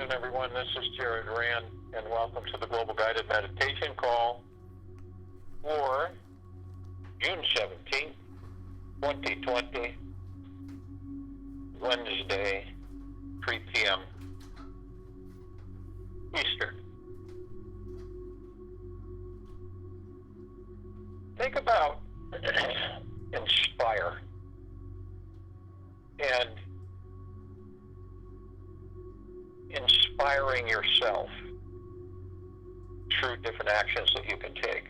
afternoon, everyone. This is Jared Rand, and welcome to the Global Guided Meditation Call for June 17th, 2020, Wednesday, 3 p.m. Eastern. Think about inspire and inspiring yourself through different actions that you can take.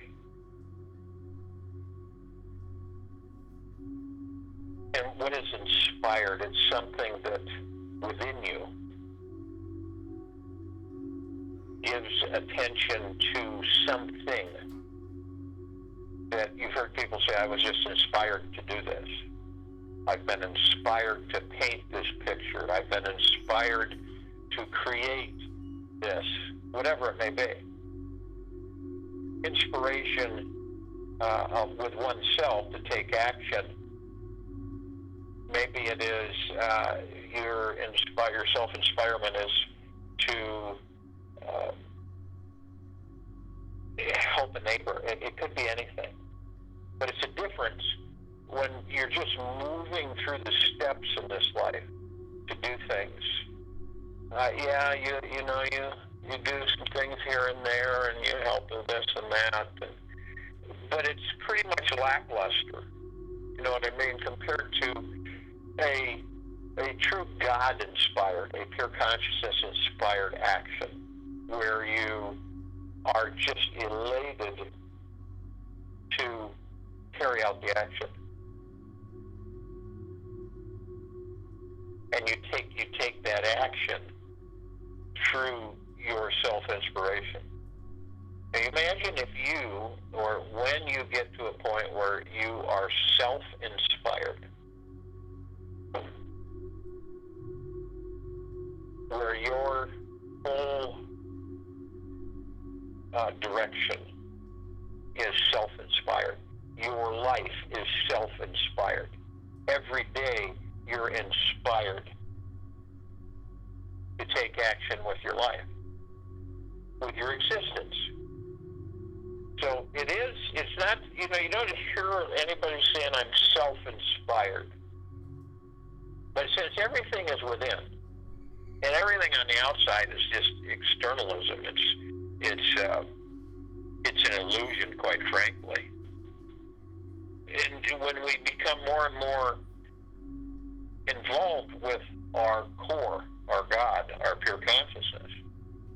And what is inspired? It's something that within you gives attention to something that you've heard people say, I was just inspired to do this. I've been inspired to paint this picture. I've been inspired to create this, whatever it may be. Inspiration with oneself to take action. Maybe it is your self-inspirement is to help a neighbor. It could be anything. But it's a difference when you're just moving through the steps in this life to do things. You do some things here and there, and you help with this and that, but it's pretty much lackluster. You know what I mean? Compared to a true God-inspired, a pure consciousness-inspired action, where you are just elated to carry out the action. And you take that action through your self-inspiration. Now imagine if you, or when you get to a point where you are self-inspired, where your whole direction is self-inspired. Your life is self-inspired. Every day you're inspired to take action with your life, with your existence. So it's not, you don't hear anybody saying I'm self-inspired. But since everything is within, and everything on the outside is just externalism, it's an illusion, quite frankly. And when we become more and more involved with our core, our God, our pure consciousness,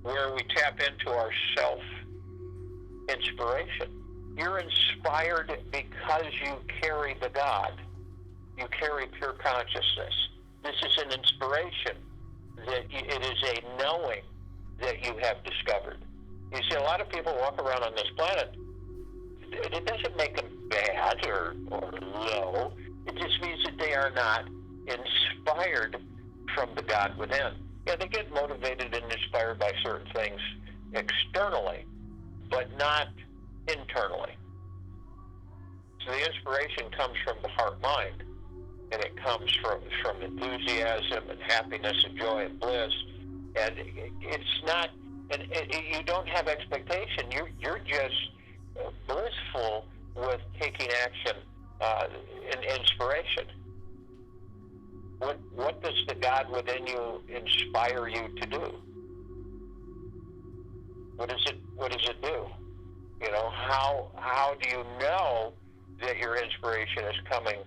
where we tap into our self-inspiration. You're inspired because you carry the God. You carry pure consciousness. This is an inspiration. That it is a knowing that you have discovered. You see, a lot of people walk around on this planet. It doesn't make them bad or low. It just means that they are not inspired from the God within. Yeah, they get motivated and inspired by certain things externally, but not internally. So the inspiration comes from the heart-mind, and it comes from enthusiasm and happiness and joy and bliss. And it's not, and you don't have expectation. You're just blissful with taking action in inspiration. What does the God within you inspire you to do? What does it do? How do you know that your inspiration is coming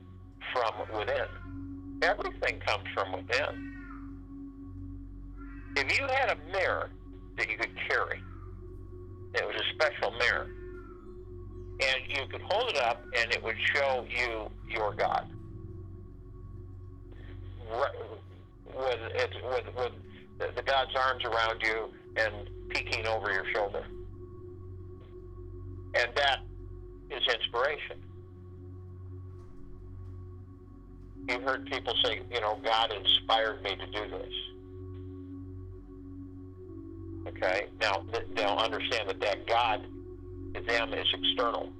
from within? Everything comes from within. If you had a mirror that you could carry, it was a special mirror, and you could hold it up and it would show you your God. With the God's arms around you and peeking over your shoulder. And that is inspiration. You've heard people say, God inspired me to do this. Okay? Now, they'll understand that God to them is external.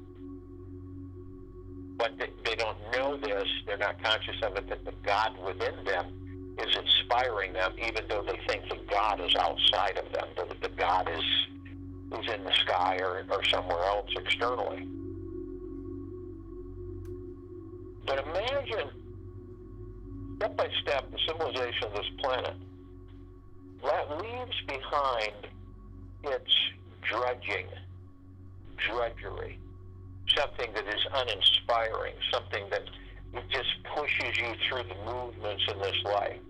But they don't know this, they're not conscious of it, that the God within them is inspiring them, even though they think the God is outside of them, that the God is in the sky or somewhere else externally. But imagine, step by step, the civilization of this planet that leaves behind its drudgery, something that is uninspiring, something that just pushes you through the movements in this life.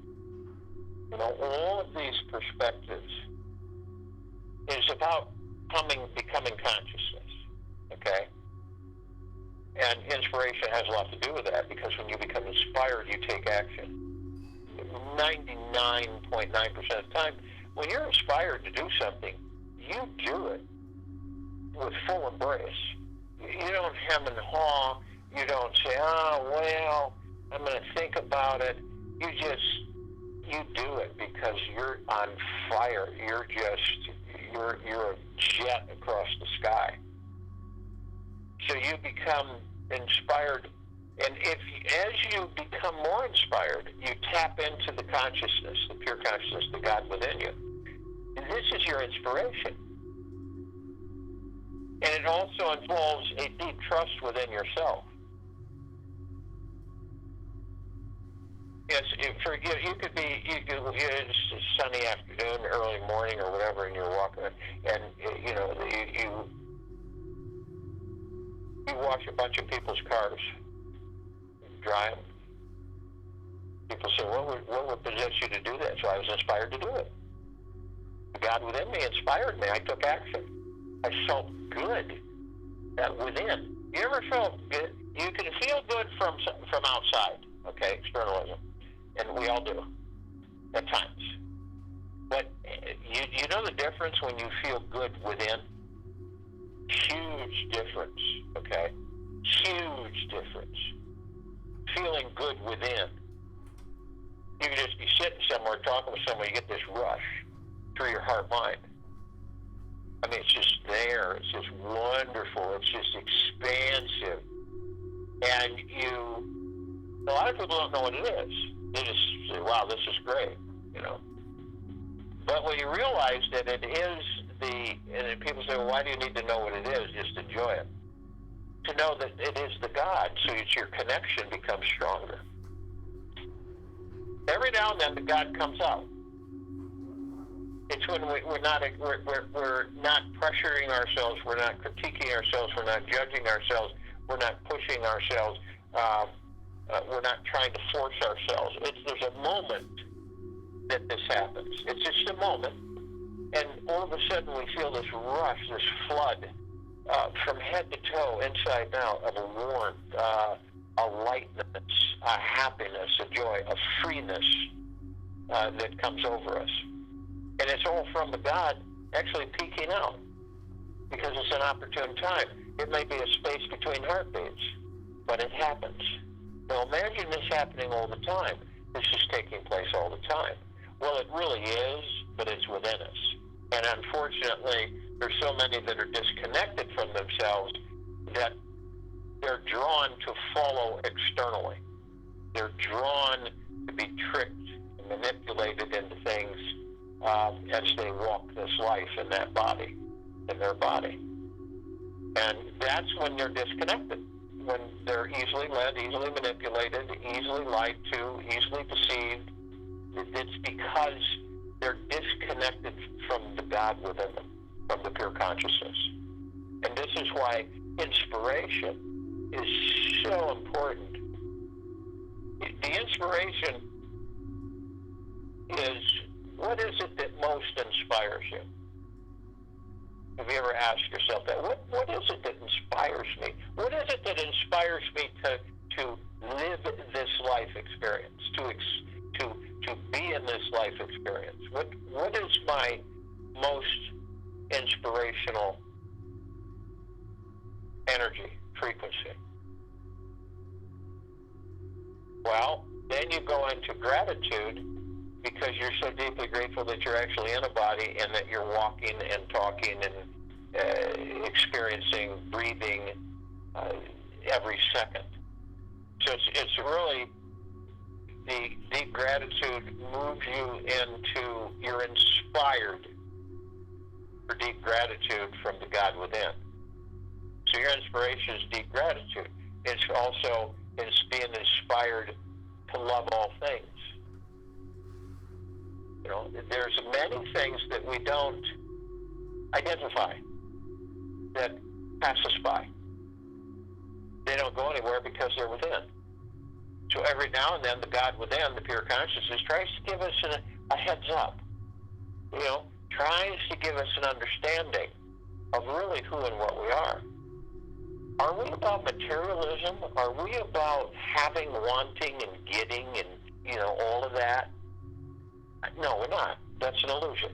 You know, all of these perspectives is about becoming consciousness, okay? And inspiration has a lot to do with that, because when you become inspired, you take action. 99.9% of the time, when you're inspired to do something, you do it with full embrace. You don't hem and haw. You don't say, oh, well, I'm going to think about it. You do it because you're on fire. You're a jet across the sky. So you become inspired, and as you become more inspired, you tap into the consciousness, the pure consciousness, the God within you. And this is your inspiration. And it also involves a deep trust within yourself. Yes, you could it's a sunny afternoon, early morning, or whatever, and you're walking, and you wash a bunch of people's cars, dry them. People say, what would possess you to do that? So I was inspired to do it. God within me inspired me. I took action. I felt good within. You ever felt good? You can feel good from outside, okay, externalism, and we all do at times. But you know the difference when you feel good within? Huge difference, okay? Huge difference. Feeling good within. You can just be sitting somewhere talking with someone, you get this rush through your heart mind. I mean, it's just there. It's just wonderful. It's just expansive. And a lot of people don't know what it is. They just say, wow, this is great, you know. But when you realize that it is and people say, well, why do you need to know what it is? Just enjoy it. To know that it is the God, so that your connection becomes stronger. Every now and then the God comes out. It's when we're not pressuring ourselves, we're not critiquing ourselves, we're not judging ourselves, we're not pushing ourselves, we're not trying to force ourselves. There's a moment that this happens. It's just a moment, and all of a sudden we feel this rush, this flood, from head to toe, inside and out, of a warmth, a lightness, a happiness, a joy, a freeness that comes over us. And it's all from the God actually peeking out, because it's an opportune time. It may be a space between heartbeats, but it happens. Now imagine this happening all the time. This is taking place all the time. Well, it really is, but it's within us. And unfortunately, there's so many that are disconnected from themselves that they're drawn to follow externally. They're drawn to be tricked and manipulated into things as they walk this life in that body, in their body. And that's when they're disconnected, when they're easily led, easily manipulated, easily lied to, easily deceived. It's because they're disconnected from the God within them, from the pure consciousness. And this is why inspiration is so important. The inspiration is, what is it that most inspires you? Have you ever asked yourself that? What is it that inspires me? What is it that inspires me to live this life experience, to be in this life experience? What is my most inspirational energy, frequency? Well, then you go into gratitude, because you're so deeply grateful that you're actually in a body and that you're walking and talking and experiencing, breathing every second. So it's really the deep gratitude moves you into, you're inspired for deep gratitude from the God within. So your inspiration is deep gratitude. It's also being inspired to love all things. You know, there's many things that we don't identify that pass us by. They don't go anywhere because they're within. So every now and then, the God within, the pure consciousness, tries to give us a heads up. You know, tries to give us an understanding of really who and what we are. Are we about materialism? Are we about having, wanting, and getting, and, you know, all of that? No, we're not. That's an illusion.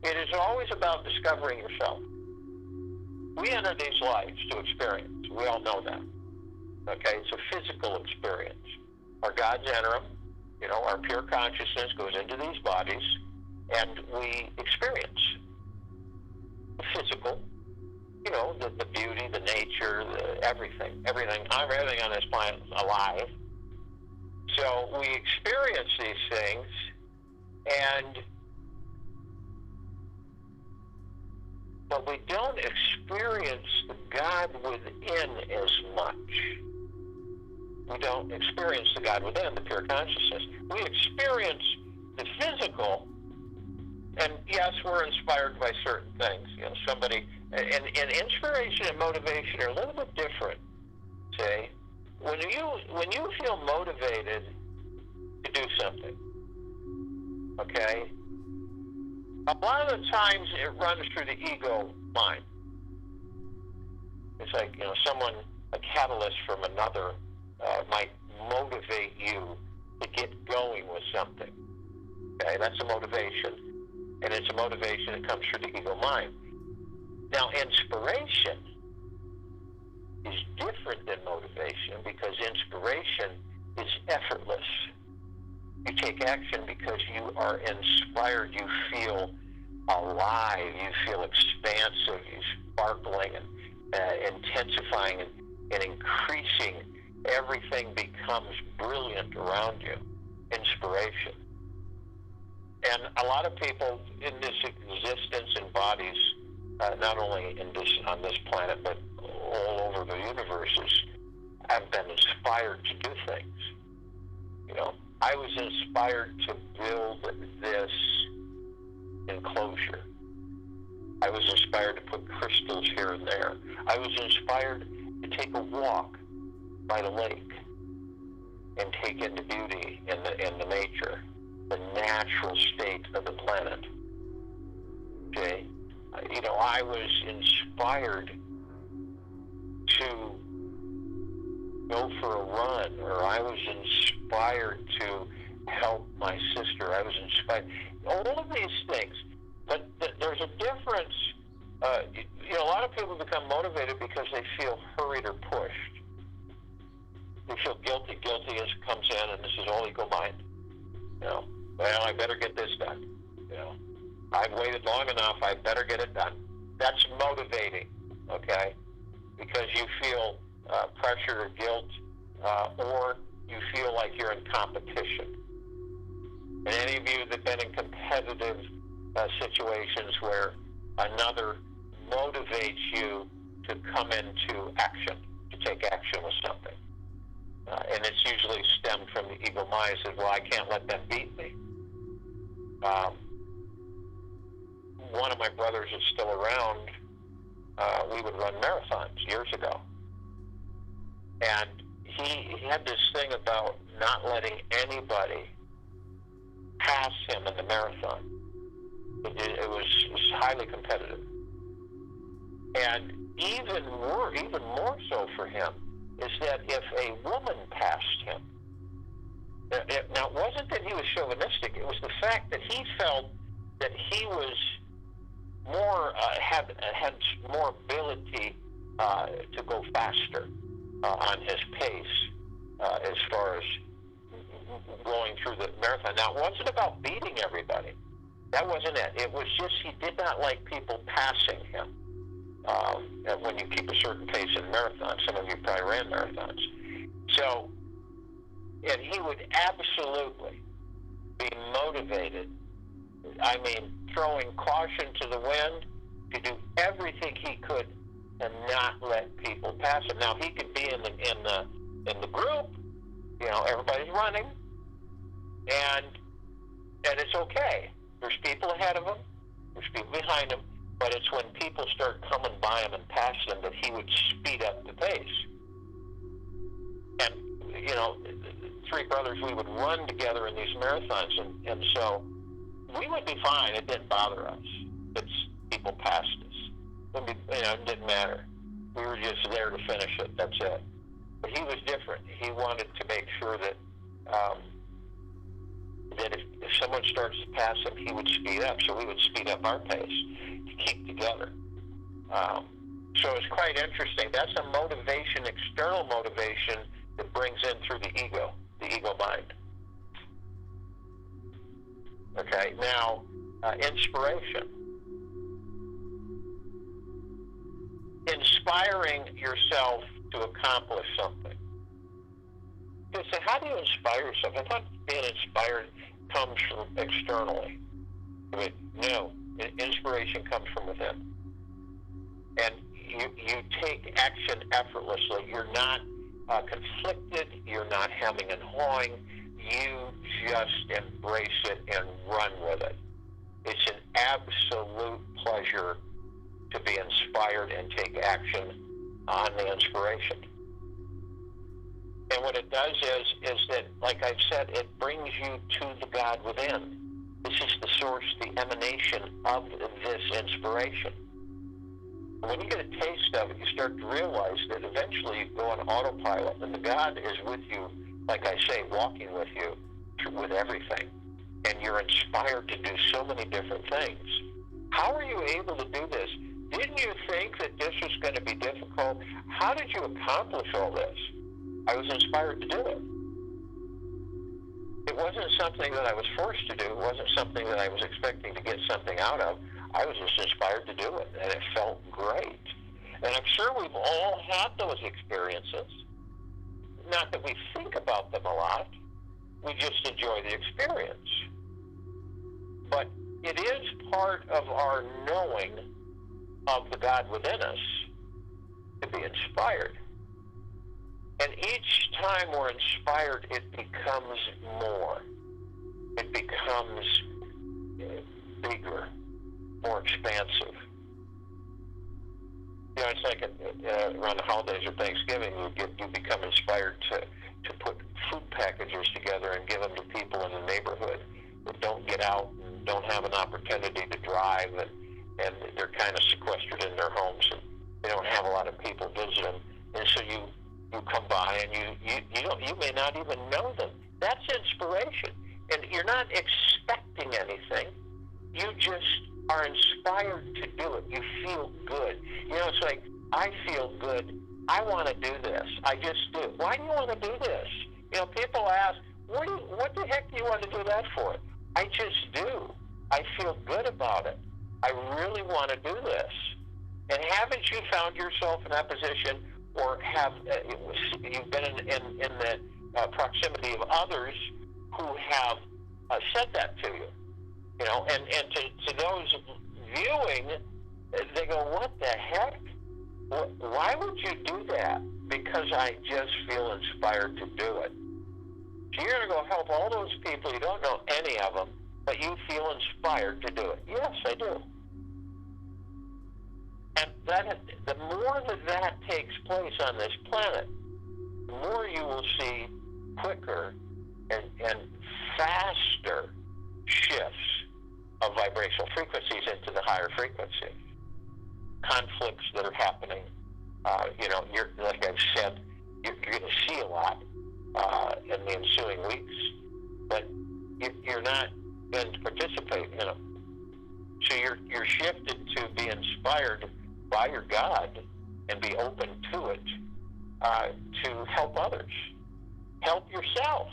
It is always about discovering yourself. We enter these lives to experience. We all know that. Okay, it's a physical experience. Our gods enter them. You know, our pure consciousness goes into these bodies, and we experience the physical. You know, the beauty, the nature, everything on this planet is alive. So we experience these things, but we don't experience the God within as much. We don't experience the God within, the pure consciousness. We experience the physical, and yes, we're inspired by certain things. You know, somebody, and inspiration and motivation are a little bit different. Say, when you feel motivated to do something, okay, a lot of the times it runs through the ego mind. It's like, you know, a catalyst from another might motivate you to get going with something. Okay, that's a motivation, and it's a motivation that comes through the ego mind. Now, inspiration is different than motivation because inspiration is effortless. You take action because you are inspired. You feel alive. You feel expansive. You're sparkling and intensifying and increasing. Everything becomes brilliant around you. Inspiration. And a lot of people in this existence in bodies, not only on this planet, but all over the universes, have been inspired to do things. You know, I was inspired to build this enclosure. I was inspired to put crystals here and there. I was inspired to take a walk by the lake and take in the beauty in the nature, the natural state of the planet. Okay? You know, I was inspired to go for a run, or I was inspired to help my sister. I was inspired. All of these things. But there's a difference. You know, a lot of people become motivated because they feel hurried or pushed. They feel guilty. Guilty comes in, and this is all ego mind. You know, well, I better get this done. You know, I've waited long enough. I better get it done. That's motivating, okay? Because you feel pressure or guilt, or you feel like you're in competition. And any of you that have been in competitive situations where another motivates you to come into action, to take action with something. And it's usually stemmed from the ego mind. Says, well, I can't let them beat me. One of my brothers is still around. We would run marathons years ago. And he had this thing about not letting anybody pass him in the marathon. It was highly competitive. And even more so for him is that if a woman passed him, now it wasn't that he was chauvinistic, it was the fact that he felt that he was more, had more ability to go faster on his pace as far as going through the marathon. Now, it wasn't about beating everybody. That wasn't it. It was just he did not like people passing him. When you keep a certain pace in marathons, some of you probably ran marathons. So And he would absolutely be motivated, I mean, throwing caution to the wind, to do everything he could and not let people pass him. Now, he could be in the group, you know, everybody's running, and it's okay. There's people ahead of him, there's people behind him, but it's when people start coming by him and past him that he would speed up the pace. And, you know, three brothers, we would run together in these marathons, and so we would be fine. It didn't bother us. It's people passed us. It didn't matter. We were just there to finish it. That's it. But he was different. He wanted to make sure that that if someone starts to pass him, he would speed up. So we would speed up our pace to keep together. So it's quite interesting. That's a motivation, external motivation, that brings in through the ego mind. Okay, now, inspiration. Inspiring yourself to accomplish something. You say, how do you inspire yourself? I thought being inspired comes from externally. But no, inspiration comes from within. And you take action effortlessly. You're not conflicted. You're not hemming and hawing. You just embrace it and run with it. It's an absolute pleasure to be inspired and take action on the inspiration. And what it does is that, like I've said, it brings you to the God within. This is the source, the emanation of this inspiration. When you get a taste of it, you start to realize that eventually you go on autopilot, and the God is with you, like I say, walking with you with everything. And you're inspired to do so many different things. How are you able to do this? Didn't you think that this was going to be difficult? How did you accomplish all this? I was inspired to do it. It wasn't something that I was forced to do. It wasn't something that I was expecting to get something out of. I was just inspired to do it, and it felt great. And I'm sure we've all had those experiences. Not that we think about them a lot. We just enjoy the experience. But it is part of our knowing of the God within us to be inspired. And each time we're inspired, it becomes more. It becomes bigger, more expansive. You know, it's like around the holidays or Thanksgiving, you become inspired to put food packages together and give them to people in the neighborhood that don't get out and don't have an opportunity to drive, and they're kind of sequestered in their homes, and they don't have a lot of people visit them. And so you come by, and you may not even know them. That's inspiration. And you're not expecting anything. You just are inspired to do it. You feel good. You know, it's like, I feel good. I want to do this. I just do. Why do you want to do this? You know, people ask, what the heck do you want to do that for? I just do. I feel good about it. I really want to do this. And haven't you found yourself in that position, or have you've been in the proximity of others who have said that to you? You know, and to those viewing, they go, what the heck? Why would you do that? Because I just feel inspired to do it. So you're going to go help all those people, you don't know any of them, but you feel inspired to do it. Yes, I do. And the more that takes place on this planet, the more you will see quicker and faster shifts of vibrational frequencies into the higher frequency. Conflicts that are happening, you know, like I've said, you're going to see a lot in the ensuing weeks, but you're not going to participate in them. So you're shifted to be inspired by your God and be open to it, to help others, help yourself.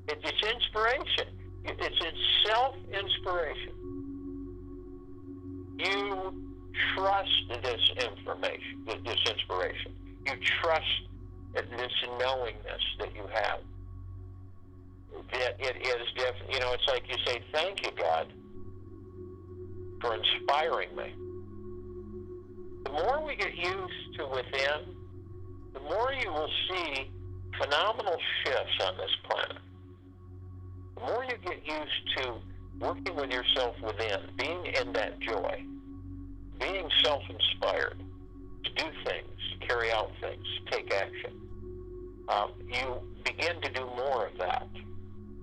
It's inspiration. It's self-inspiration. You trust this information, this inspiration. You trust this knowingness that you have. That it is different. You know, it's like you say, thank you, God, for inspiring me. The more we get used to within, the more you will see phenomenal shifts on this planet. The more you get used to working with yourself within, being in that joy, being self-inspired to do things, to carry out things, to take action, you begin to do more of that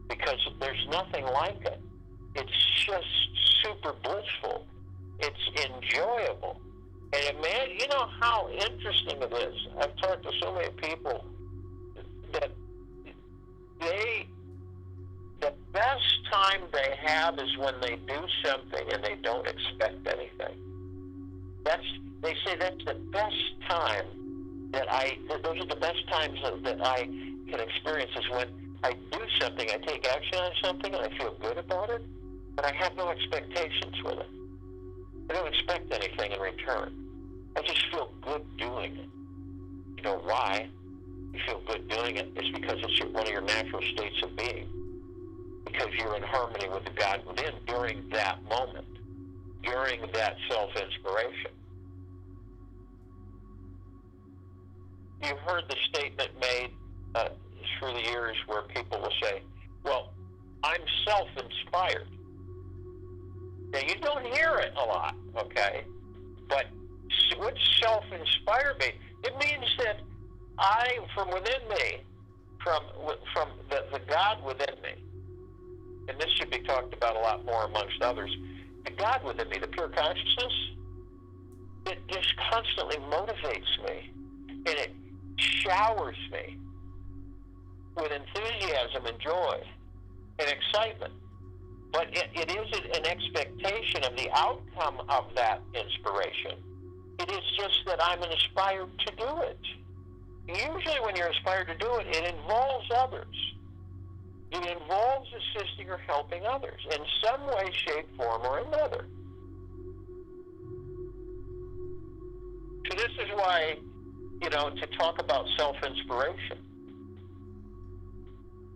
because there's nothing like it. It's just super blissful. It's enjoyable. And man, you know how interesting it is. I've talked to so many people that the best time they have is when they do something and they don't expect anything. They say that's the best time those are the best times that I can experience is when I do something, I take action on something and I feel good about it, but I have no expectations with it. I don't expect anything in return. I just feel good doing it. You know why you feel good doing it? It's because it's one of your natural states of being. Because you're in harmony with the God within during that moment, during that self-inspiration. You've heard the statement made through the years where people will say, well, I'm self-inspired. Now, you don't hear it a lot, okay? But what self-inspired mean? It means that from within me, from the God within me, and this should be talked about a lot more amongst others, the God within me, the pure consciousness, it just constantly motivates me, and it showers me with enthusiasm and joy and excitement. But it isn't an expectation of the outcome of that inspiration. It is just that I'm inspired to do it. Usually when you're inspired to do it, it involves others. It involves assisting or helping others in some way, shape, form, or another. So this is why, to talk about self-inspiration.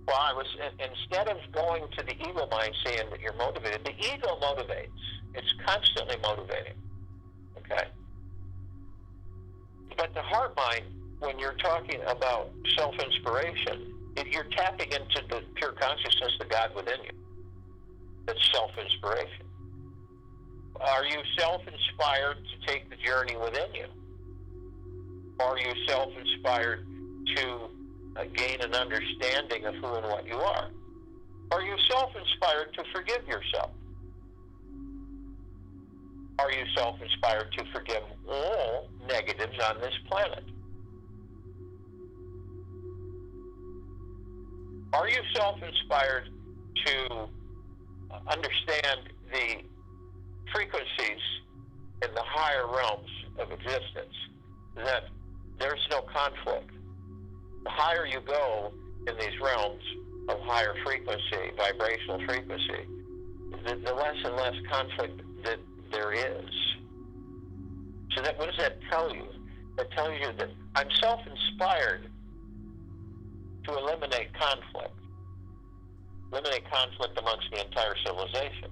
Well, instead of going to the ego mind saying that you're motivated, the ego motivates. It's constantly motivating. Okay? But the heart mind, when you're talking about self-inspiration, you're tapping into the pure consciousness, the God within you. That's self-inspiration. Are you self-inspired to take the journey within you? Are you self-inspired to gain an understanding of who and what you are? Are you self-inspired to forgive yourself? Are you self-inspired to forgive all negatives on this planet? Are you self-inspired to understand the frequencies in the higher realms of existence, that there's no conflict? The higher you go in these realms of higher frequency, vibrational frequency, the less and less conflict that there is. So what does that tell you? That tells you that I'm self-inspired to eliminate conflict amongst the entire civilization.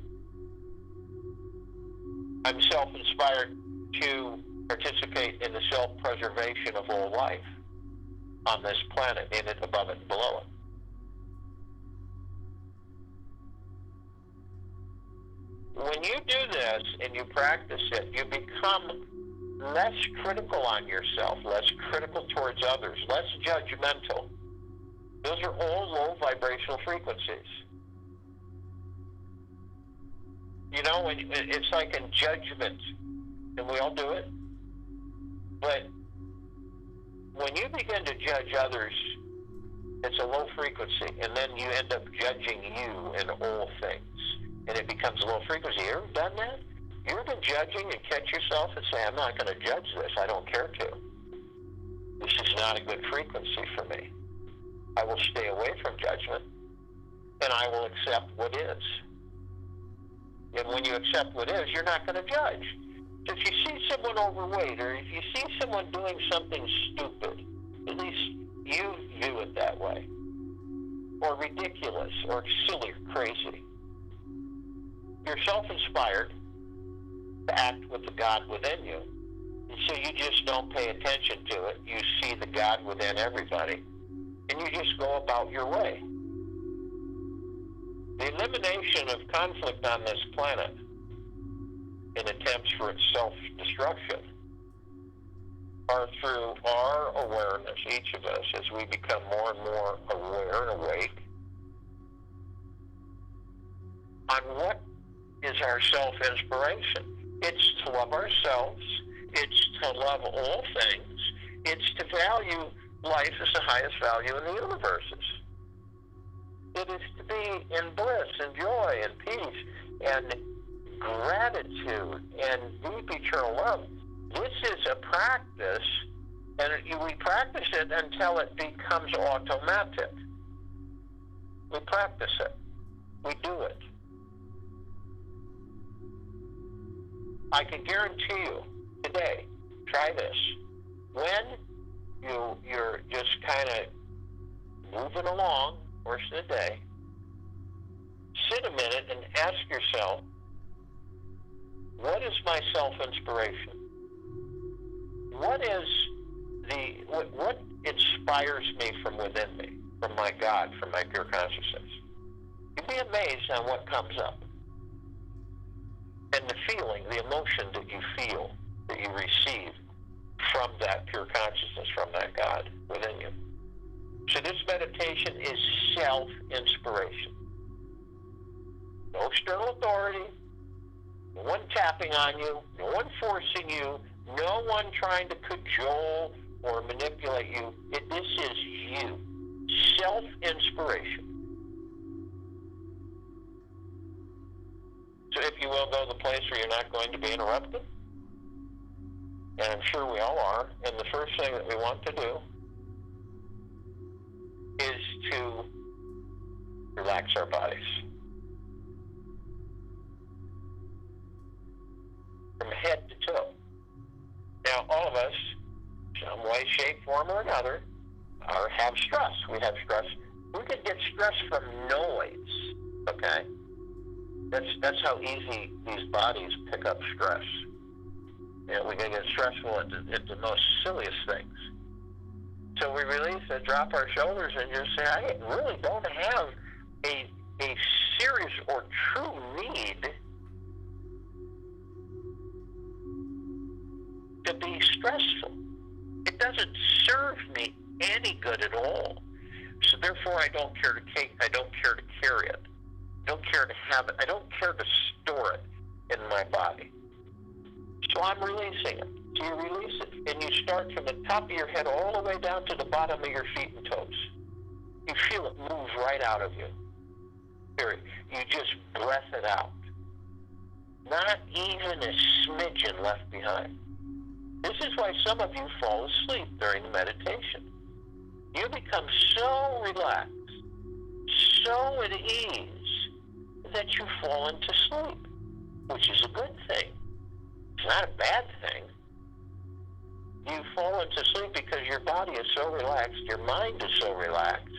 I'm self-inspired to participate in the self-preservation of all life on this planet, in it, above it, and below it. When you do this and you practice it, you become less critical on yourself, less critical towards others, less judgmental. Those are all low vibrational frequencies. It's like in judgment, and we all do it, but when you begin to judge others, it's a low frequency, and then you end up judging you in all things, and it becomes a low frequency. You ever done that? You ever been judging and catch yourself and say, I'm not going to judge this, I don't care to. This is not a good frequency for me. I will stay away from judgment, and I will accept what is. And when you accept what is, you're not going to judge. So if you see someone overweight, or if you see someone doing something stupid, at least ridiculous or silly or crazy. You're self-inspired to act with the God within you. And so you just don't pay attention to it. You see the God within everybody, and you just go about your way. The elimination of conflict on this planet in attempts for its self-destruction are through our awareness, each of us, as we become more and more aware and awake on what is our self-inspiration. It's to love ourselves. It's to love all things. It's to value life as the highest value in the universes. It is to be in bliss and joy and peace and gratitude and deep eternal love. This is a practice, and we practice it until it becomes automatic. We practice it. We do it. I can guarantee you today, try this. When you're just kind of moving along, course of the day, sit a minute and ask yourself, what is my self-inspiration? What inspires me from within me, from my God, from my pure consciousness? You'd be amazed on what comes up. And the feeling, the emotion that you feel, that you receive from that pure consciousness, from that God within you. So this meditation is self-inspiration. No external authority, no one tapping on you, no one forcing you, no one trying to cajole or manipulate you. This is you. Self-inspiration. So if you will, go to the place where you're not going to be interrupted. And I'm sure we all are. And the first thing that we want to do is to relax our bodies. From head to toe. Now, all of us, some way, shape, form, or another, have stress. We have stress. We could get stress from noise, okay? That's how easy these bodies pick up stress. You know, we can get stressful at the most silliest things. So we release and drop our shoulders and just say, I really don't have a serious or true need to be stressful. It doesn't serve me any good at all. So therefore, I don't care to carry it. I don't care to have it. I don't care to store it in my body. So I'm releasing it. So you release it, and you start from the top of your head all the way down to the bottom of your feet and toes. You feel it move right out of you. Period. You just breath it out. Not even a smidgen left behind. This is why some of you fall asleep during the meditation. You become so relaxed, so at ease, that you fall into sleep, which is a good thing. It's not a bad thing. You fall into sleep because your body is so relaxed, your mind is so relaxed,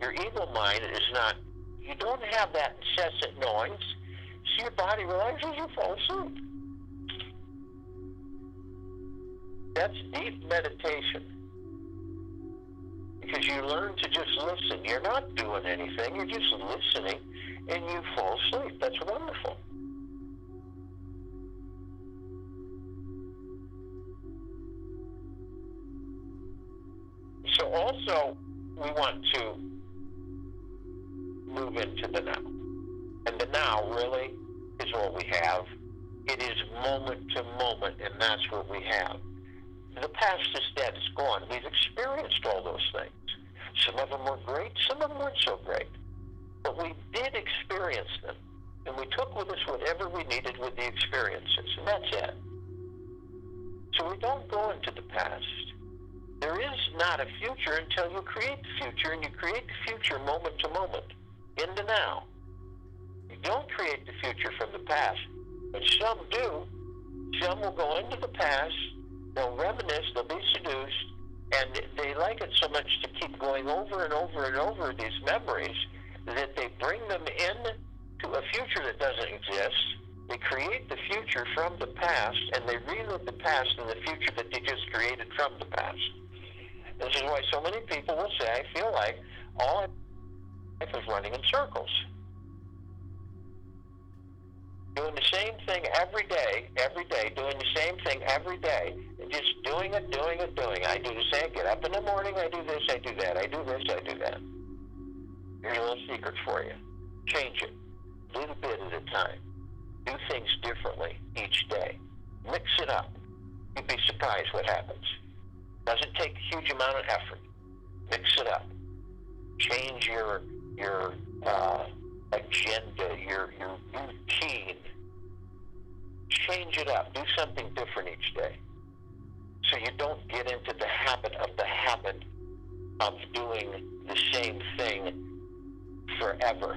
your ego mind is not, you don't have that incessant noise, so your body relaxes, you fall asleep. That's deep meditation. Because you learn to just listen. You're not doing anything, you're just listening, and you fall asleep. That's wonderful. So also, we want to move into the now. And the now really is what we have. It is moment to moment, and that's what we have. The past is dead, it's gone. We've experienced all those things. Some of them were great, some of them weren't so great. But we did experience them, and we took with us whatever we needed with the experiences, and that's it. So we don't go into the past. There is not a future until you create the future, and you create the future moment to moment, in the now. You don't create the future from the past, but some do. Some will go into the past, they'll reminisce, they'll be seduced, And they like it so much to keep going over and over and over these memories that they bring them in to a future that doesn't exist. They create the future from the past, and they relive the past in the future that they just created from the past. This is why so many people will say, I feel like all my life is running in circles. Doing the same thing every day, doing the same thing every day, and just doing it. I do the same, get up in the morning, I do this, I do that, I do this, I do that. Here's a little secret for you. Change it, a little bit at a time. Do things differently each day. Mix it up. You'd be surprised what happens. Doesn't take a huge amount of effort. Mix it up. Change your agenda, your routine. Change it up. Do something different each day. So you don't get into the habit of doing the same thing forever.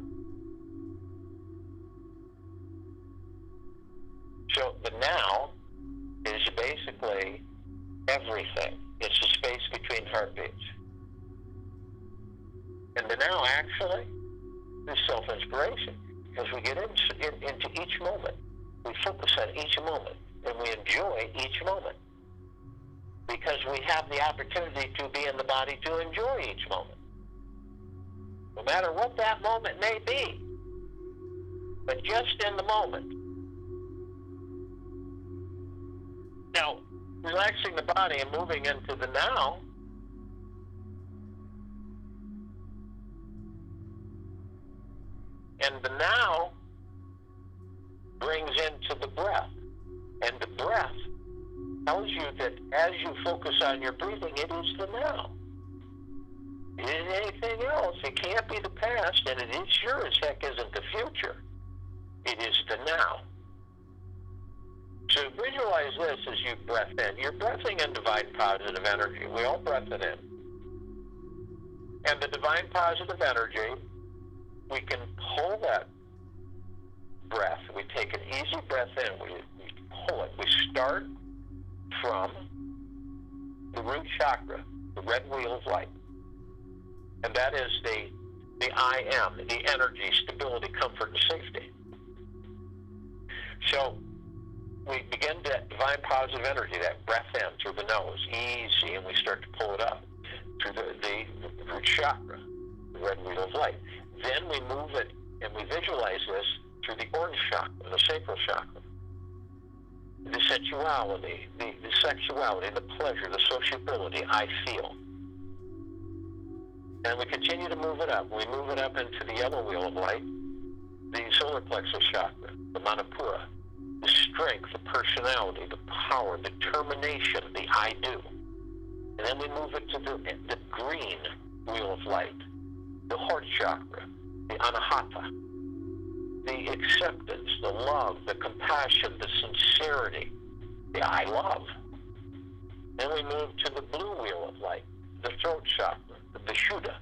So the now is basically everything. It's the space between heartbeats. And the now actually is self-inspiration, because we get into each moment. We focus on each moment, and we enjoy each moment, because we have the opportunity to be in the body to enjoy each moment, no matter what that moment may be, but just in the moment. Now, relaxing the body and moving into the now and the now brings into the breath. And the breath tells you that as you focus on your breathing, it is the now. It isn't anything else. It can't be the past, and it is sure as heck isn't the future. It is the now. So visualize this as you breath in. You're breathing in divine positive energy. We all breath it in. And the divine positive energy, we can pull that breath. We take an easy breath in. We pull it. We start from the root chakra, the red wheel of light. And that is the I am, the energy, stability, comfort, and safety. So we begin that divine positive energy, that breath in through the nose, easy, and we start to pull it up through the root chakra, the red wheel of light. Then we move it, and we visualize this through the orange chakra, the sacral chakra. The sensuality, the sexuality, the pleasure, the sociability, I feel. And we continue to move it up. We move it up into the yellow wheel of light, the solar plexus chakra, the manipura, the strength, the personality, the power, the determination, the I do. And then we move it to the green wheel of light, the heart chakra, the anahata, the acceptance, the love, the compassion, the sincerity, the I love. Then we move to the blue wheel of light, the throat chakra, the vishuddha,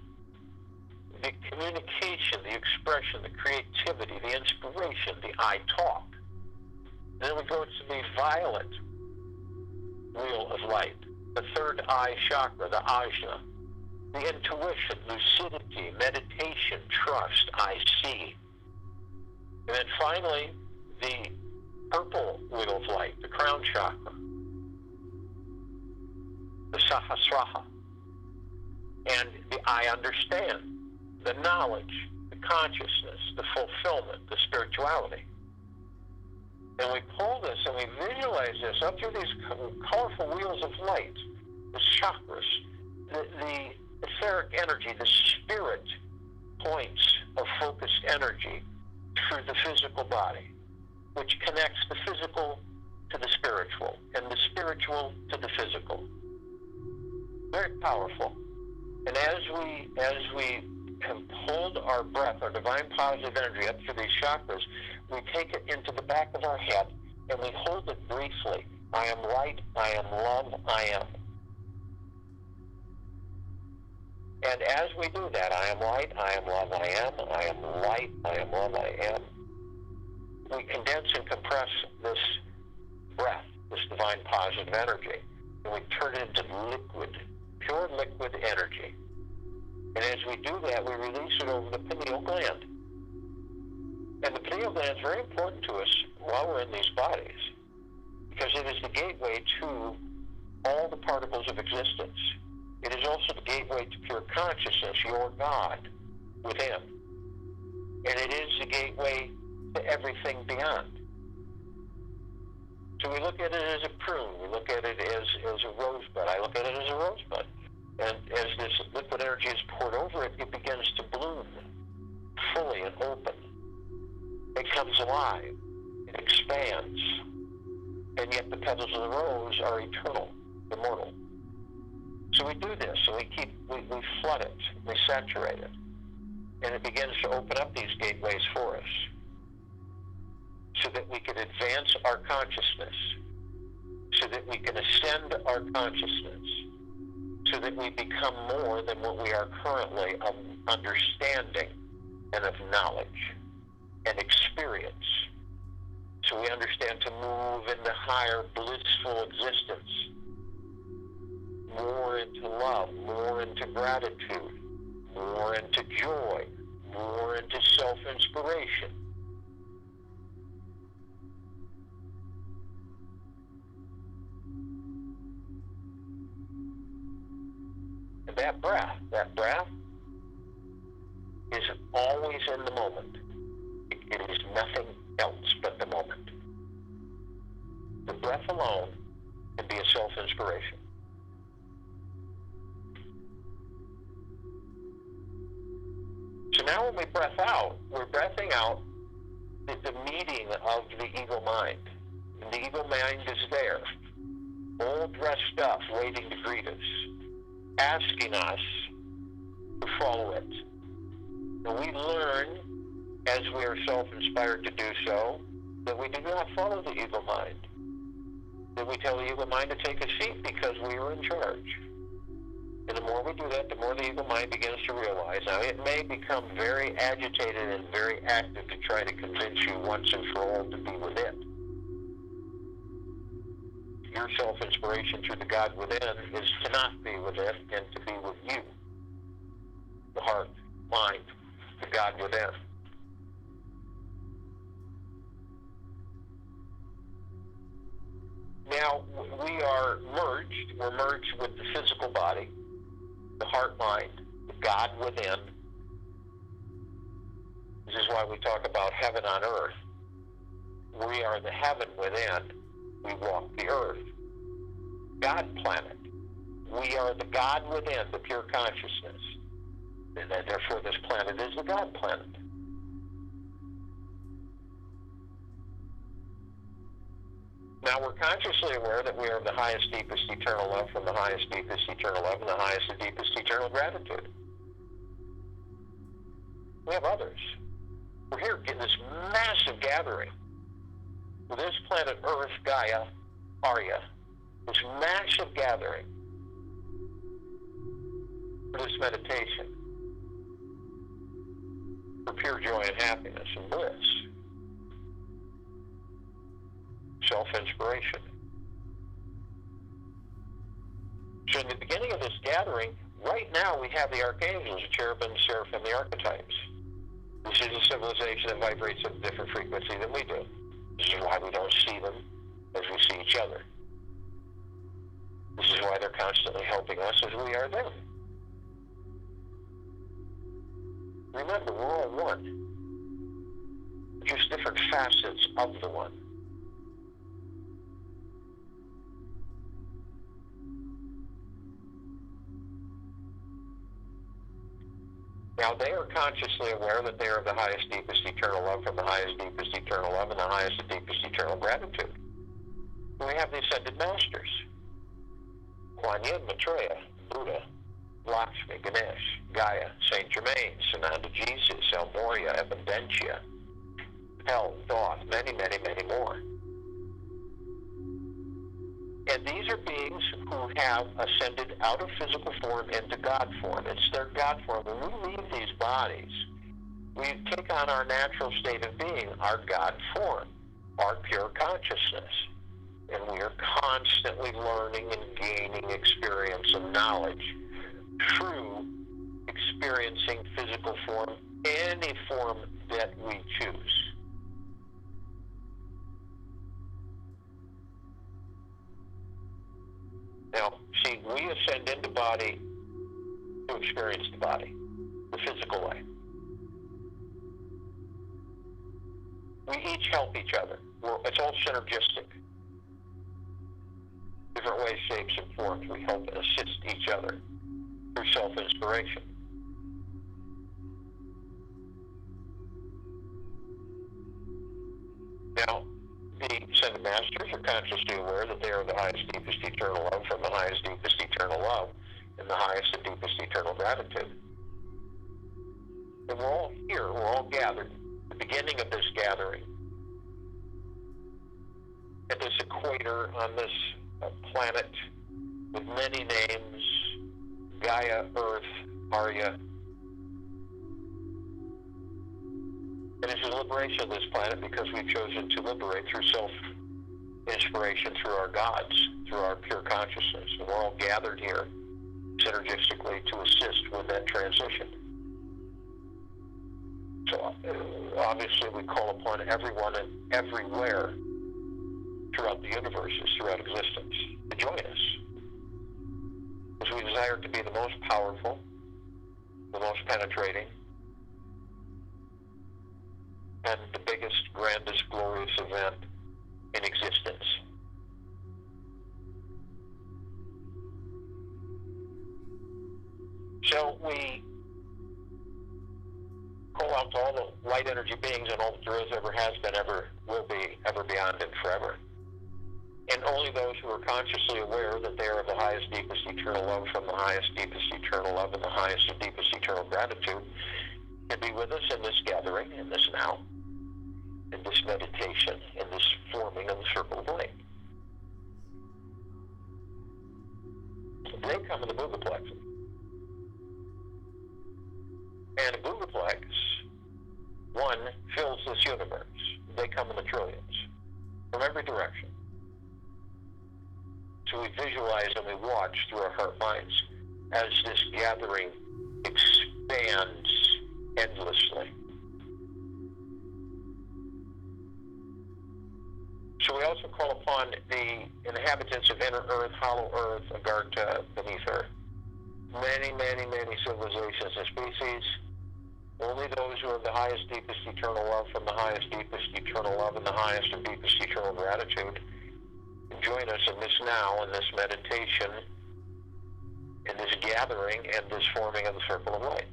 the communication, the expression, the creativity, the inspiration, the I talk. Then we go to the violet wheel of light, the third eye chakra, the ajna, the intuition, lucidity, meditation, trust, I see. And then finally, the purple wheel of light, the crown chakra, the sahasrara, and the I understand, the knowledge, the consciousness, the fulfillment, the spirituality. And we pull this and we visualize this up through these colorful wheels of light, the chakras, the etheric energy, the spirit points of focused energy through the physical body, which connects the physical to the spiritual and the spiritual to the physical. Very powerful. And as we have pulled our breath, our divine positive energy up through these chakras, we take it into the back of our head and we hold it briefly. I am light, I am love, I am. And as we do that, I am light, I am love, I am light, I am love, I am, we condense and compress this breath, this divine positive energy, and we turn it into liquid pure liquid energy. And as we do that, we release it over the pineal gland. And the pineal gland is very important to us while we're in these bodies, because it is the gateway to all the particles of existence. It is also the gateway to pure consciousness, your God, within. And it is the gateway to everything beyond. So we look at it as a prune. We look at it as a rosebud. I look at it as a rosebud. And as this liquid energy is poured over it, it begins to bloom fully and open. It comes alive. It expands. And yet the petals of the rose are eternal, immortal. So we do this, and we flood it, we saturate it. And it begins to open up these gateways for us so that we can advance our consciousness, so that we can ascend our consciousness, so that we become more than what we are currently of understanding and of knowledge and experience. So we understand to move into higher blissful existence, more into love, more into gratitude, more into joy, more into self-inspiration. And that breath is always in the moment. It is nothing else but the moment. The breath alone can be a self-inspiration. So now when we breath out, we're breathing out the meeting of the ego mind. And the ego mind is there, all dressed up, waiting to greet us, asking us to follow it. And we learn, as we are self-inspired to do so, that we do not follow the ego mind. That we tell the ego mind to take a seat because we are in charge. And the more we do that, the more the ego mind begins to realize. Now, it may become very agitated and very active to try to convince you once and for all to be with it. Your self-inspiration through the God within is to not be with it and to be with you. The heart, mind, the God within. Now, we are merged. We're merged with the physical body, the heart, mind, the God within. This is why we talk about heaven on earth. We are the heaven within. We walk the earth. God planet. We are the God within, the pure consciousness. And therefore this planet is the God planet. Now we're consciously aware that we are the highest, deepest, eternal love from the highest, deepest, eternal love and the highest and deepest, eternal gratitude. We have others. We're here getting this massive gathering. With this planet Earth, Gaia, Arya, this massive gathering for this meditation, for pure joy and happiness and bliss. Self-inspiration. So in the beginning of this gathering, right now we have the archangels, the cherubim, the seraphim, the archetypes. This is a civilization that vibrates at a different frequency than we do. This is why we don't see them as we see each other. This is why they're constantly helping us as we are them. Remember, we're all one. Just different facets of the one. Now, they are consciously aware that they are the highest, deepest, eternal love from the highest, deepest, eternal love and the highest and deepest, eternal gratitude. And we have the ascended masters. Kuan Yin, Maitreya, Buddha, Lakshmi, Ganesh, Gaia, Saint Germain, Sananda Jesus, El Moria, Evidentia, Hell, Thoth, many, many, many more. And these are beings who have ascended out of physical form into God form. It's their God form. When we leave these bodies, we take on our natural state of being, our God form, our pure consciousness. and we are constantly learning and gaining experience and knowledge through experiencing physical form, any form that we choose. Now, see, we ascend into body to experience the body, the physical way. We each help each other. It's all synergistic. Different ways, shapes, and forms. We help and assist each other through self-inspiration. Now, the Ascended Masters are consciously aware that they are the highest, deepest, eternal love from the highest, deepest, eternal love and the highest and deepest, eternal gratitude. And we're all here, we're all gathered, the beginning of this gathering, at this equator on this planet with many names, Gaia, Earth, Arya. And it's a liberation of this planet because we've chosen to liberate through self-inspiration, through our gods, through our pure consciousness. And we're all gathered here synergistically to assist with that transition. So obviously we call upon everyone and everywhere throughout the universes, throughout existence, to join us. Because we desire to be the most powerful, the most penetrating, and the biggest, grandest, glorious event in existence. So we call out to all the light energy beings and all that there is, ever has been, ever will be, ever beyond, and forever. And only those who are consciously aware that they are the highest, deepest, eternal love from the highest, deepest, eternal love and the highest and deepest, eternal gratitude can be with us in this gathering, in this now, in this meditation, in this forming of the circle of light. They come in the Bhugaplex. And a Bhugaplex, one, fills this universe. They come in the trillions, from every direction. So we visualize and we watch through our heart minds as this gathering expands endlessly. So we also call upon the inhabitants of inner Earth, hollow Earth, Agartha, beneath Earth. Many, many, many civilizations and species. Only those who have the highest, deepest, eternal love from the highest, deepest, eternal love and the highest and deepest, eternal gratitude can join us in this now, in this meditation, in this gathering, and this forming of the circle of light.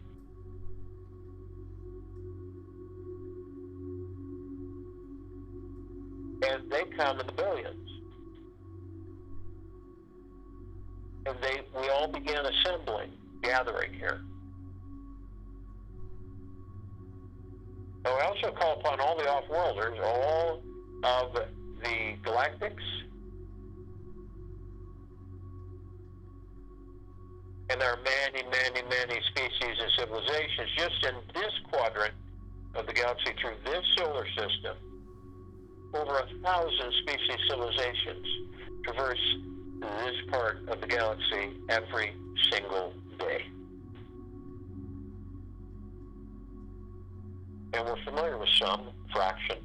And they come in the billions. And we all begin assembling, gathering here. And we also call upon all the off-worlders, all of the galactics, and there are many, many, many species and civilizations just in this quadrant of the galaxy through this solar system. Over 1,000 species civilizations traverse this part of the galaxy every single day. And we're familiar with some, fraction,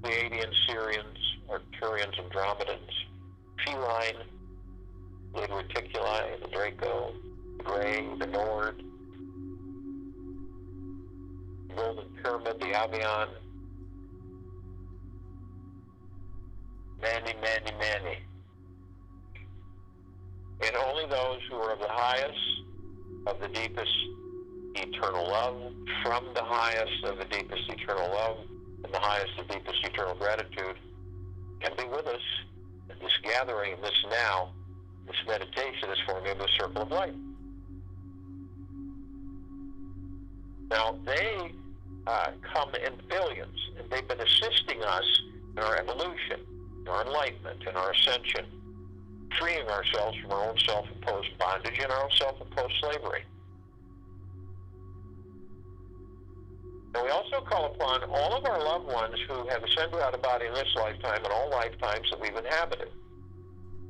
Pleiadians, Sirians, Arcturians, Andromedans, Feline, the Reticuli, the Draco, the Gray, the Nord, the Golden Pyramid, the Avian, many, many, many. And only those who are of the highest, of the deepest eternal love, from the highest of the deepest eternal love, and the highest of deepest eternal gratitude, can be with us in this gathering, in this now, this meditation, this forming of the circle of light. Now, they come in billions, and they've been assisting us in our evolution, in our enlightenment, in our ascension, freeing ourselves from our own self-imposed bondage and our own self-imposed slavery. And we also call upon all of our loved ones who have ascended out of body in this lifetime and all lifetimes that we've inhabited.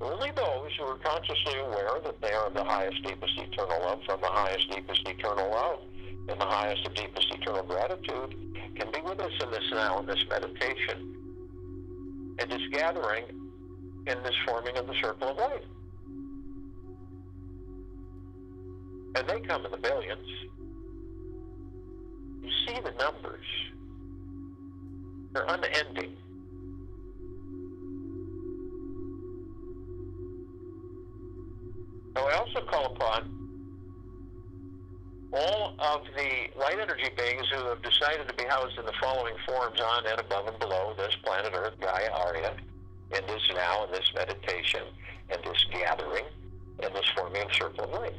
Only those who are consciously aware that they are the highest, deepest, eternal love from the highest, deepest, eternal love and the highest and deepest, eternal gratitude can be with us in this now, in this meditation, and this gathering in this forming of the circle of light. And they come in the billions. You see the numbers. They're unending. Now I also call upon all of the light energy beings who have decided to be housed in the following forms on and above and below this planet Earth, Gaia, Arya, in this now, in this meditation, in this gathering, in this forming of circle of light.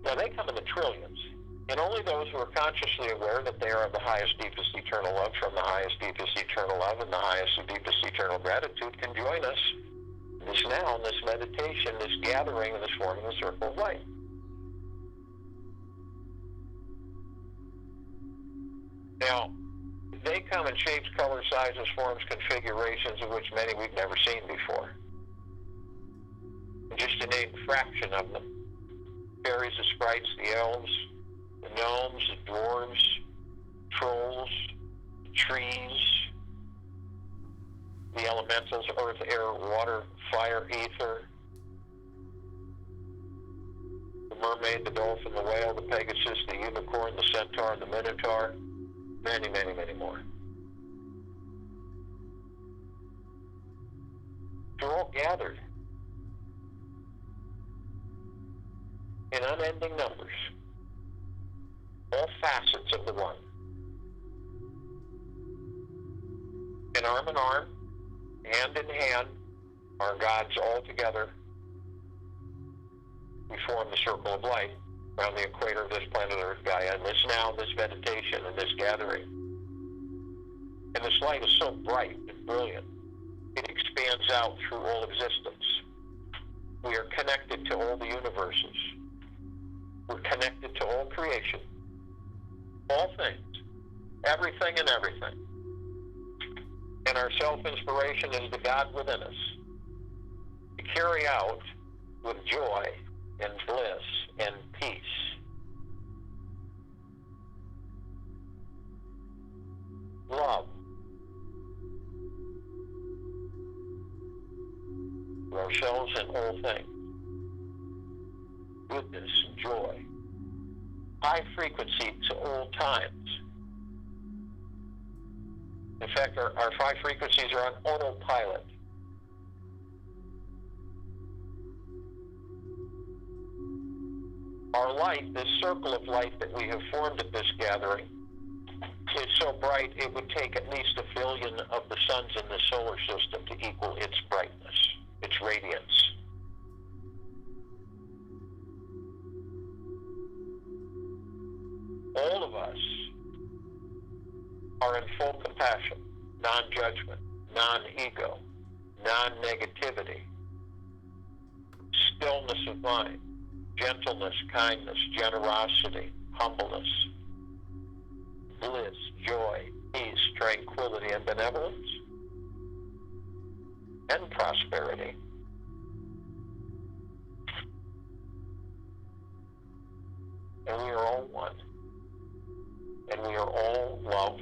Now they come in the trillions, and only those who are consciously aware that they are of the highest, deepest, eternal love from the highest, deepest, eternal love and the highest and deepest, eternal gratitude can join us this now, in this meditation, this gathering, and this forming the circle of light. Now, they come in shapes, colors, sizes, forms, configurations of which many we've never seen before. And just to name a fraction of them: fairies, the sprites, the elves, the gnomes, the dwarves, trolls, the trees, the elementals, earth, air, water, fire, ether, the mermaid, the dolphin, the whale, the pegasus, the unicorn, the centaur, the minotaur, many, many, many more. They're all gathered in unending numbers, all facets of the one. And arm in arm, hand in hand, our gods all together, we form the circle of light around the equator of this planet Earth, Gaia, and this now, this meditation, and this gathering. And this light is so bright and brilliant, it expands out through all existence. We are connected to all the universes. We're connected to all creation, all things, everything and everything. And our self-inspiration is the God within us to carry out with joy and bliss and peace love to ourselves and all things, goodness and joy, high frequency to all times. In fact, our five frequencies are on autopilot. Our light, this circle of light that we have formed at this gathering, is so bright it would take at least 1 billion of the suns in the solar system to equal its brightness, its radiance. All of us are in full compassion, non-judgment, non-ego, non-negativity, stillness of mind, gentleness, kindness, generosity, humbleness, bliss, joy, peace, tranquility, and benevolence, and prosperity. And we are all one. And we are all love.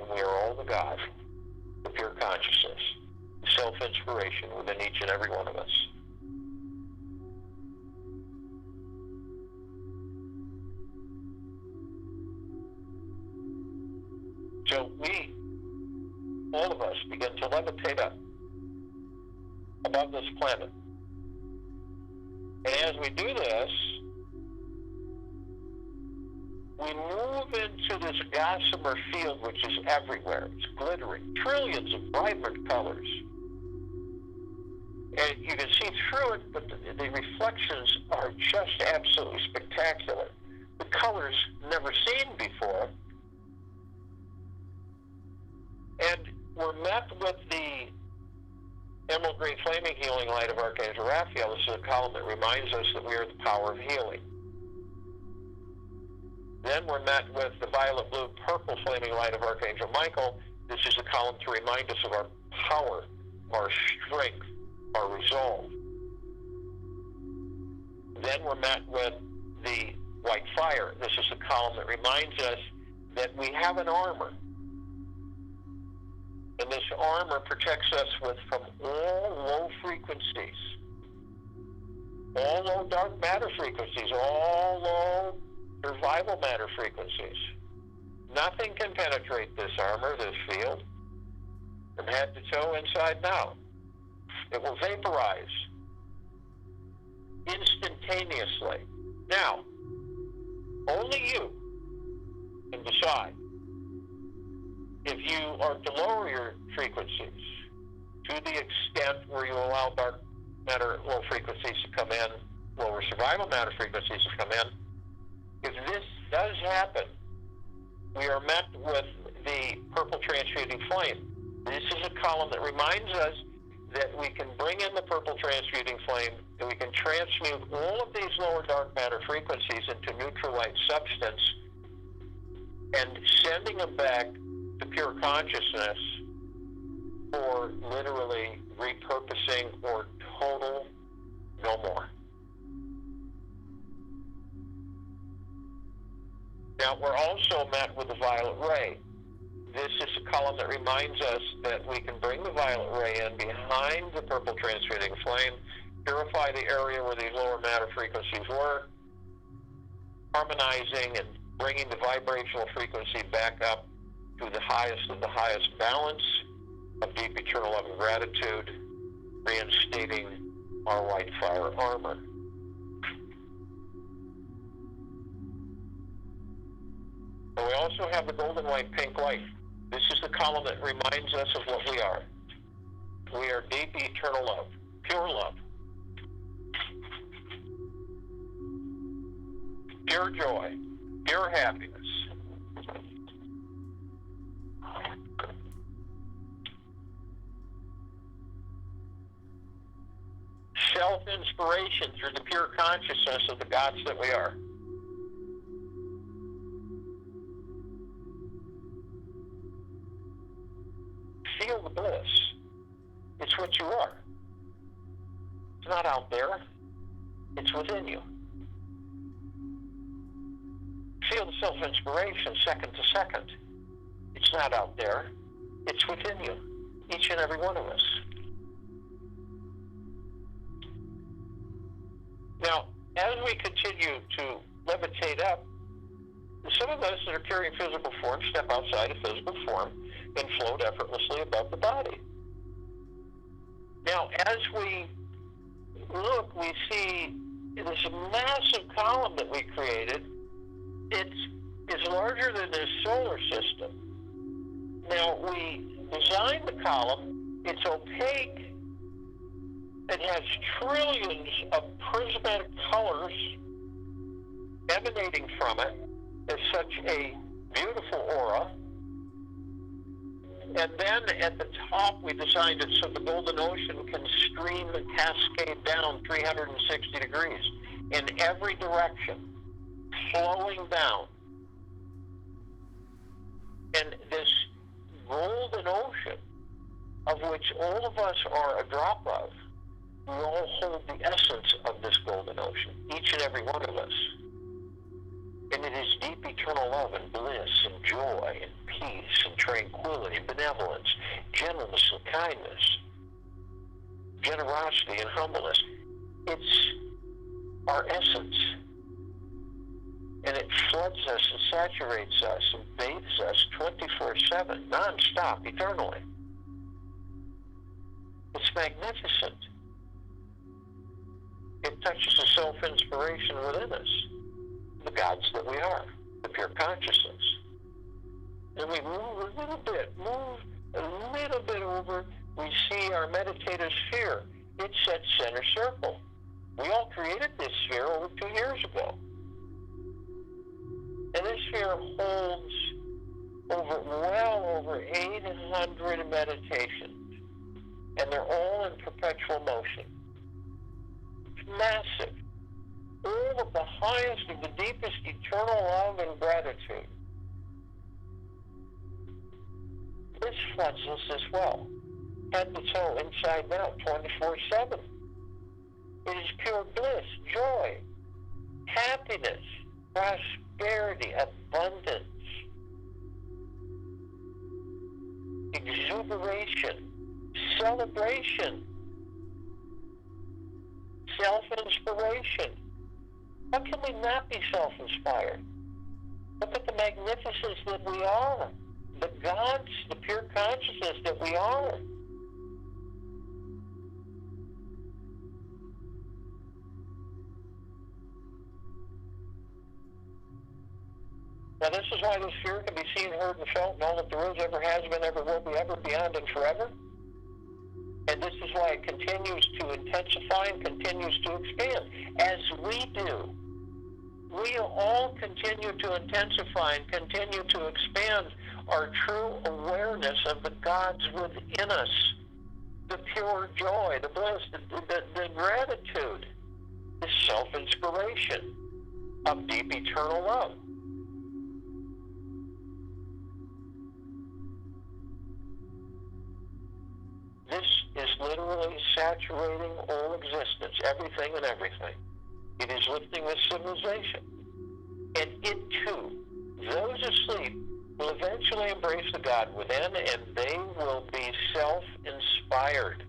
And we are all the God, the pure consciousness, the self-inspiration within each and every one of us. So we, all of us, begin to levitate up above this planet. And as we do this, we move into this gossamer field which is everywhere. It's glittering, trillions of vibrant colors. And you can see through it, but the reflections are just absolutely spectacular. The colors never seen before. And we're met with the emerald green flaming healing light of Archangel Raphael. This is a column that reminds us that we are the power of healing. Then we're met with the violet blue purple flaming light of Archangel Michael. This is a column to remind us of our power, our strength, our resolve. Then we're met with the white fire. This is a column that reminds us that we have an armor. And this armor protects us from all low frequencies, all low dark matter frequencies, all low survival matter frequencies. Nothing can penetrate this armor, this field, from head to toe, inside and out. It will vaporize instantaneously. Now, only you can decide if you are to lower your frequencies to the extent where you allow dark matter low frequencies to come in, lower survival matter frequencies to come in. If this does happen, we are met with the purple transmuting flame. This is a column that reminds us that we can bring in the purple transmuting flame, and we can transmute all of these lower dark matter frequencies into neutral light substance, and sending them back to pure consciousness for literally repurposing or total no more. Now, we're also met with the violet ray. This is a column that reminds us that we can bring the violet ray in behind the purple transmuting flame, purify the area where these lower matter frequencies were, harmonizing and bringing the vibrational frequency back up to the highest of the highest balance of deep eternal love and gratitude, reinstating our white fire armor. And we also have the golden white pink light. This is the column that reminds us of what we are. We are deep eternal love, pure love, pure joy, pure happiness. Self-inspiration through the pure consciousness of the gods that we are. Feel the bliss. It's what you are. It's not out there. It's within you. Feel the self-inspiration second to second. It's not out there. It's within you. Each and every one of us. Now, as we continue to levitate up, some of us that are carrying physical form step outside of physical form and float effortlessly above the body. Now, as we look, we see this massive column that we created. It's larger than this solar system. Now, we designed the column. It's opaque. It has trillions of prismatic colors emanating from it. It's such a beautiful aura. And then at the top, we designed it so the golden ocean can stream and cascade down 360 degrees in every direction, flowing down. And this golden ocean, of which all of us are a drop of, we all hold the essence of this golden ocean, each and every one of us. And it is deep eternal love and bliss and joy and peace and tranquility, benevolence, gentleness and kindness, generosity and humbleness. It's our essence. And it floods us and saturates us and bathes us 24/7, non-stop, eternally. It's magnificent. It touches the self-inspiration within us, the gods that we are, the pure consciousness. And we move a little bit over, we see our meditative sphere. It's at center circle. We all created this sphere over 2 years ago. And this sphere holds well over 800 meditations. And they're all in perpetual motion. It's massive. All of the highest of the deepest eternal love and gratitude. This floods us as well. head to toe, inside and out, 24/7. It is pure bliss, joy, happiness, prosperity, abundance, exuberation, celebration, self-inspiration. How can we not be self-inspired? Look at the magnificence that we are, the gods, the pure consciousness that we are. Now, this is why this fear can be seen, heard, and felt, and all that there is, ever has been, ever will be, ever, beyond, and forever. And this is why it continues to intensify and continues to expand. As we do, we all continue to intensify and continue to expand our true awareness of the gods within us, the pure joy, the bliss, the gratitude, the self-inspiration of deep eternal love. This is literally saturating all existence, everything and everything. It is lifting this civilization. And it too, those asleep will eventually embrace the God within, and they will be self-inspired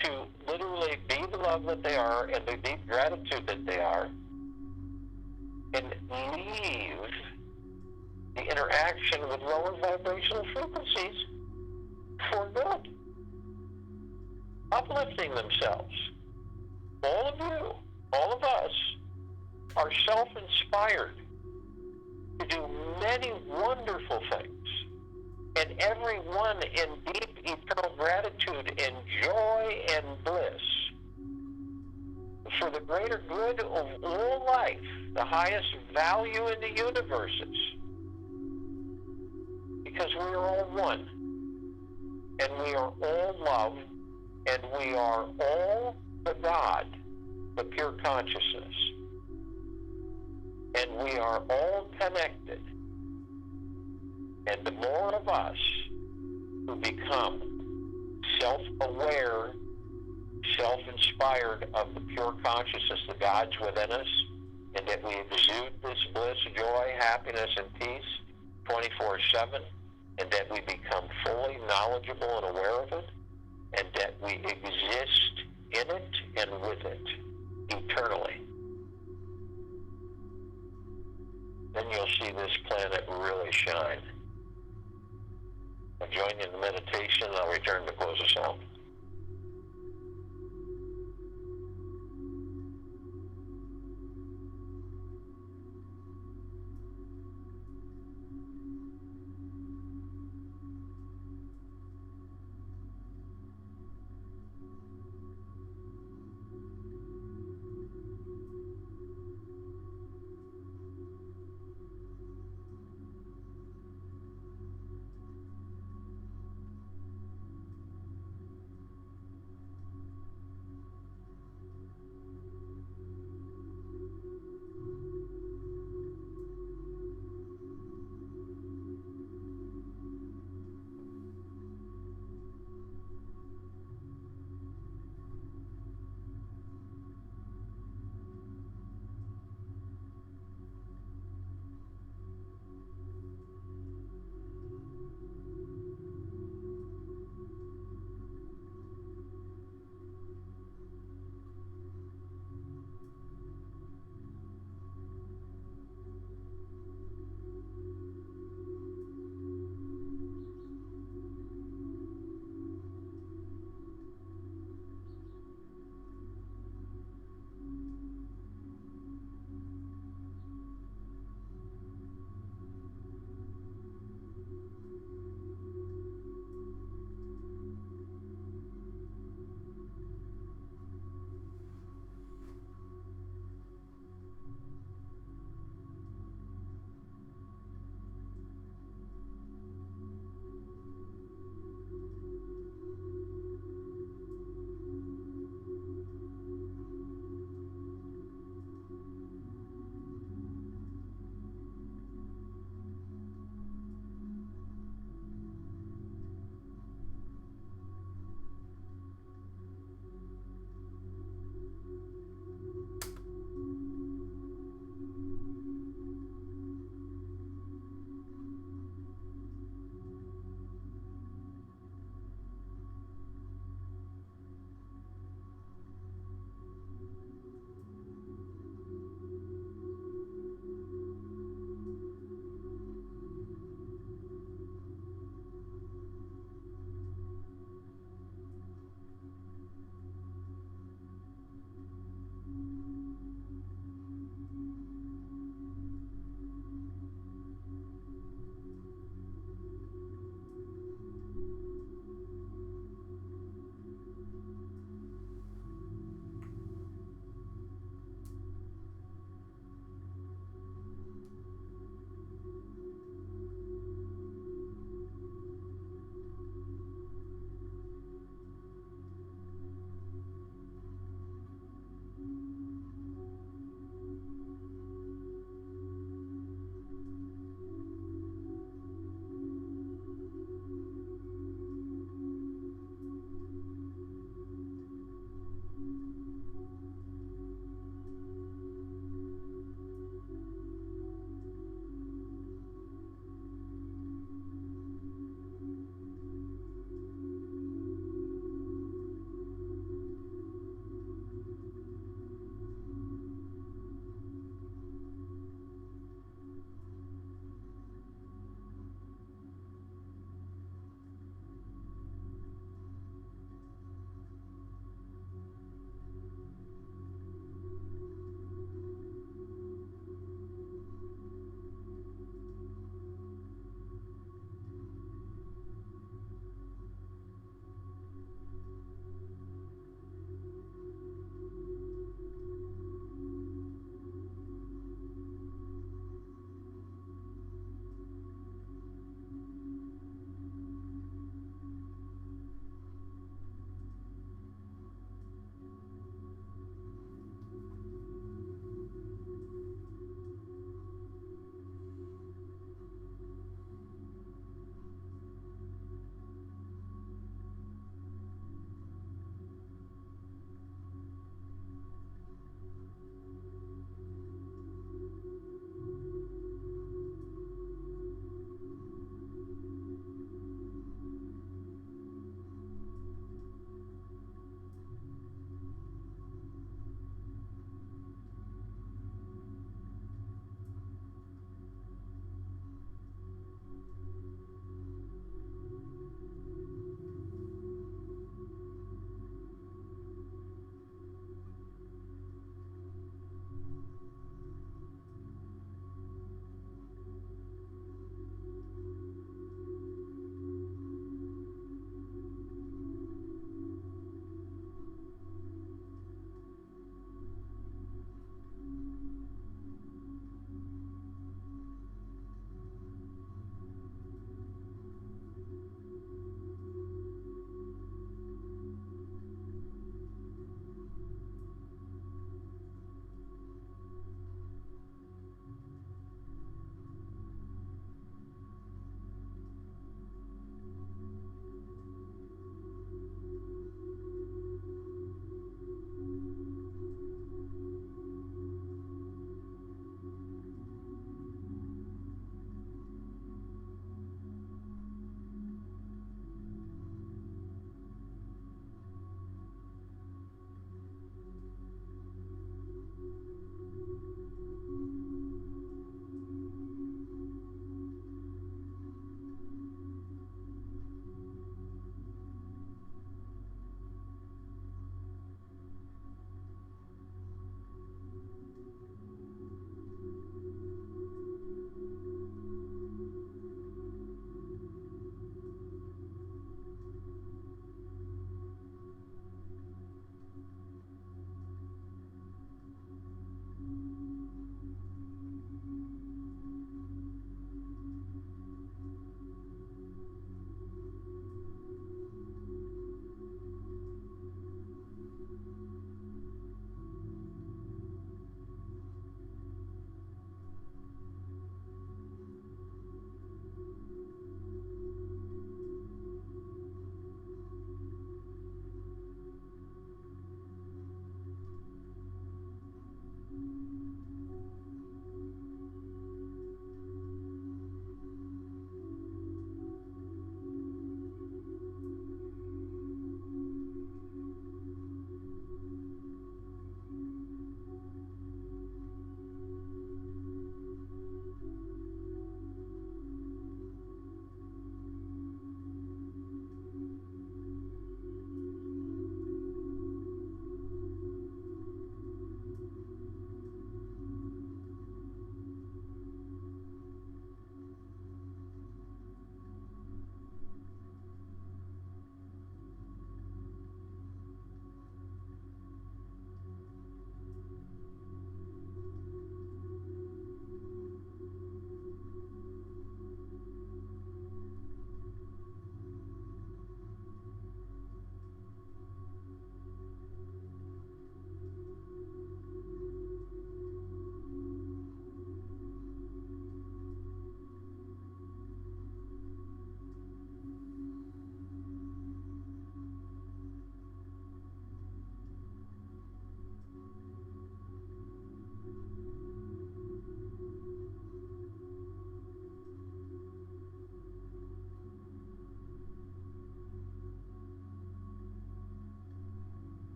to literally be the love that they are and the deep gratitude that they are, and leave the interaction with lower vibrational frequencies for good, uplifting themselves. All of you, all of us, are self-inspired to do many wonderful things, and everyone in deep eternal gratitude and joy and bliss for the greater good of all life, the highest value in the universes. Because we are all one, and we are all love, and we are all the God, the pure consciousness, and we are all connected. And the more of us who become self-aware, self-inspired of the pure consciousness, the gods within us, and that we exude this bliss, joy, happiness, and peace 24/7, and that we become fully knowledgeable and aware of it, and that we exist in it and with it eternally. Then you'll see this planet really shine. I'll join you in the meditation, and I'll return to close us out.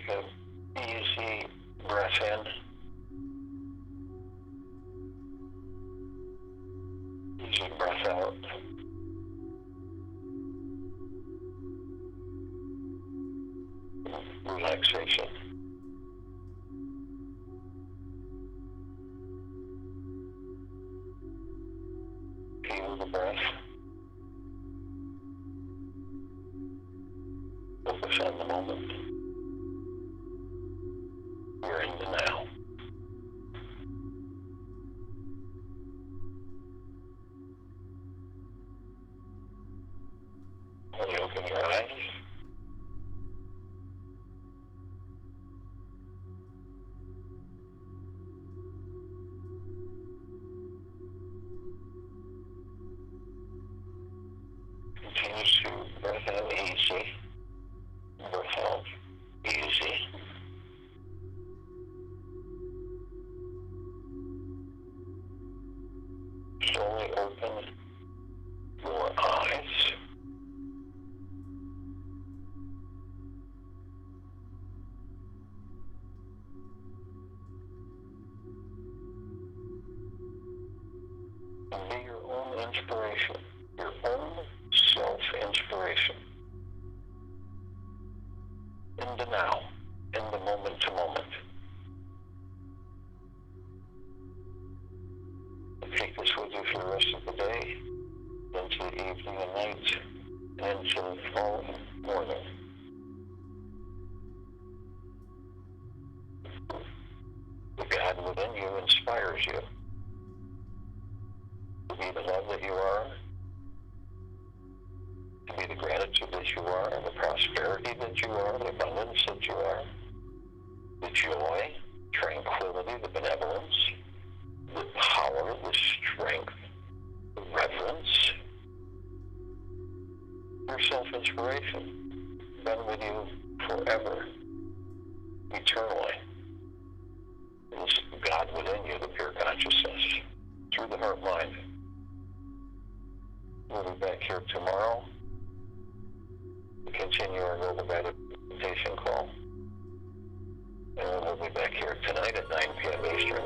take an easy breath in. Easy breath out. Relaxation. Feel the breath. Focus on the moment. You're in the now. When you open your eyes, continue to breath out easy, breath out easy. Slowly open your eyes. And be your own inspiration, your own self-inspiration. In the now, in the moment to moment. Take this with you for the rest of the day, into the evening and night, and into the following morning. The God within you inspires you to be the love that you are, to be the gratitude that you are, the prosperity that you are, the abundance that you are, the joy, tranquility, the benevolence, the power, the strength, the reverence, your self-inspiration, been with you forever, eternally. This God within you, the pure consciousness, through the heart-mind. We'll be back here tomorrow to continue our global meditation call. And we'll be back here tonight at 9 p.m. Eastern